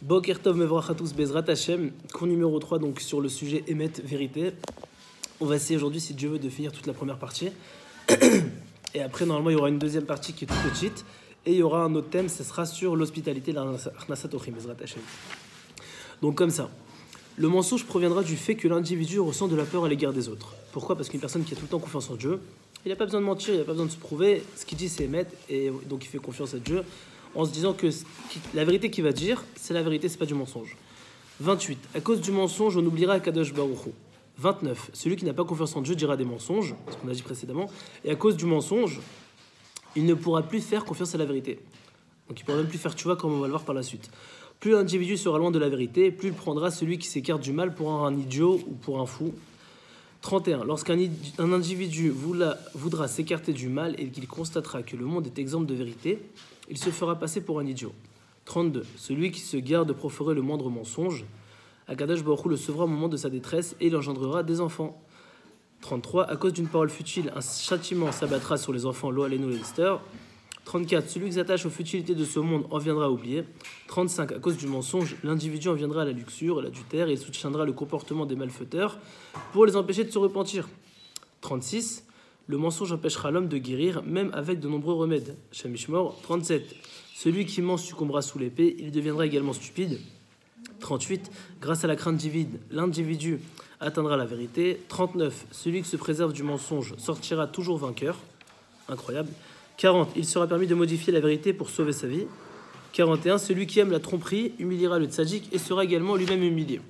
Boker Tov Mevorach à tous, Bezrat Hashem, cours numéro 3 donc sur le sujet Emet, vérité. On va essayer aujourd'hui, si Dieu veut, de finir toute la première partie. Et après, normalement, il y aura une deuxième partie qui est toute petite. Et il y aura un autre thème, ce sera sur l'hospitalité, l'Arnasat Ochim, Bezrat Hashem. Donc comme ça, le mensonge proviendra du fait que l'individu ressent de la peur à l'égard des autres. Pourquoi ? Parce qu'une personne qui a tout le temps confiance en Dieu, il n'a pas besoin de mentir, il n'a pas besoin de se prouver. Ce qu'il dit, c'est Emet, et donc il fait confiance à Dieu, en se disant que la vérité qu'il va dire, c'est la vérité, c'est pas du mensonge. 28. À cause du mensonge, on oubliera Akadosh Baruch Hu. 29. Celui qui n'a pas confiance en Dieu dira des mensonges, ce qu'on a dit précédemment, et à cause du mensonge, il ne pourra plus faire confiance à la vérité. Donc il ne pourra même plus faire tchouva, comme on va le voir par la suite. Plus l'individu sera loin de la vérité, plus il prendra celui qui s'écarte du mal pour un idiot ou pour un fou. 31. Lorsqu'un individu voudra s'écarter du mal et qu'il constatera que le monde est exempt de vérité, il se fera passer pour un idiot. 32. Celui qui se garde de proférer le moindre mensonge, Akadosh Baruch Hu le sauvera au moment de sa détresse et il engendrera des enfants. 33. À cause d'une parole futile, un châtiment s'abattra sur les enfants Lo Alenu Leister. 34. Celui qui s'attache aux futilités de ce monde en viendra à oublier. 35. À cause du mensonge, l'individu en viendra à la luxure, à l'adultère et il soutiendra le comportement des malfaiteurs pour les empêcher de se repentir. 36. Le mensonge empêchera l'homme de guérir, même avec de nombreux remèdes. Shamishmor. 37. Celui qui ment succombera sous l'épée, il deviendra également stupide. 38. Grâce à la crainte divine, l'individu atteindra la vérité. 39. Celui qui se préserve du mensonge sortira toujours vainqueur. Incroyable. 40. Il sera permis de modifier la vérité pour sauver sa vie. 41. Celui qui aime la tromperie humiliera le tzaddik et sera également lui-même humilié.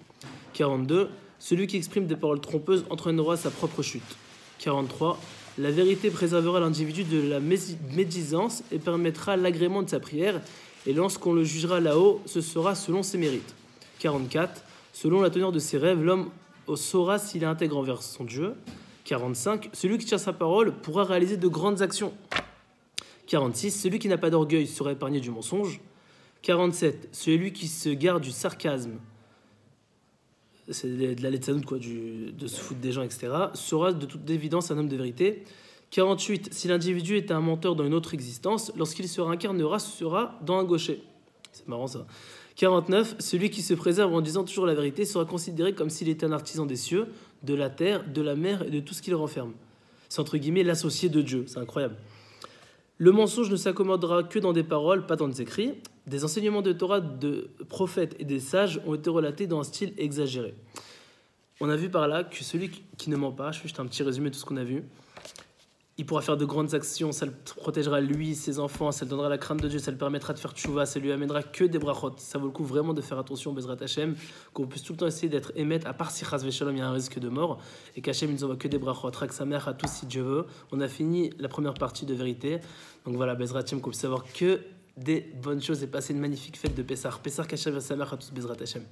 42. Celui qui exprime des paroles trompeuses entraînera sa propre chute. 43. La vérité préservera l'individu de la médisance et permettra l'agrément de sa prière. Et lorsqu'on le jugera là-haut, ce sera selon ses mérites. 44. Selon la teneur de ses rêves, l'homme saura s'il est intègre envers son Dieu. 45. Celui qui tient sa parole pourra réaliser de grandes actions. 46. Celui qui n'a pas d'orgueil sera épargné du mensonge. 47. Celui qui se garde du sarcasme, c'est de la letzanout, quoi, de se foutre des gens, etc., sera de toute évidence un homme de vérité. 48. Si l'individu est un menteur dans une autre existence, lorsqu'il se réincarnera, sera dans un gaucher. C'est marrant ça. 49. Celui qui se préserve en disant toujours la vérité sera considéré comme s'il était un artisan des cieux, de la terre, de la mer et de tout ce qu'il renferme. C'est entre guillemets l'associé de Dieu. C'est incroyable. Le mensonge ne s'accommodera que dans des paroles, pas dans des écrits. Des enseignements de Torah de prophètes et des sages ont été relatés dans un style exagéré. On a vu par là que celui qui ne ment pas, je fais juste un petit résumé de tout ce qu'on a vu, il pourra faire de grandes actions, ça le protégera lui, ses enfants, ça lui donnera la crainte de Dieu, ça lui permettra de faire tchouva, ça lui amènera que des brachot. Ça vaut le coup vraiment de faire attention, Bezrat Hashem, qu'on puisse tout le temps essayer d'être émet, à part si chas v'shalom il y a un risque de mort, et qu'Hachem nous envoie que des brachot, rak sa mère à tous si Dieu veut. On a fini la première partie de vérité, donc voilà, Bezrat Hashem, qu'on puisse savoir que des bonnes choses et passer une magnifique fête de Pessah. Pessah, qu'Hachem sa mère à tous, Bezrat Hashem.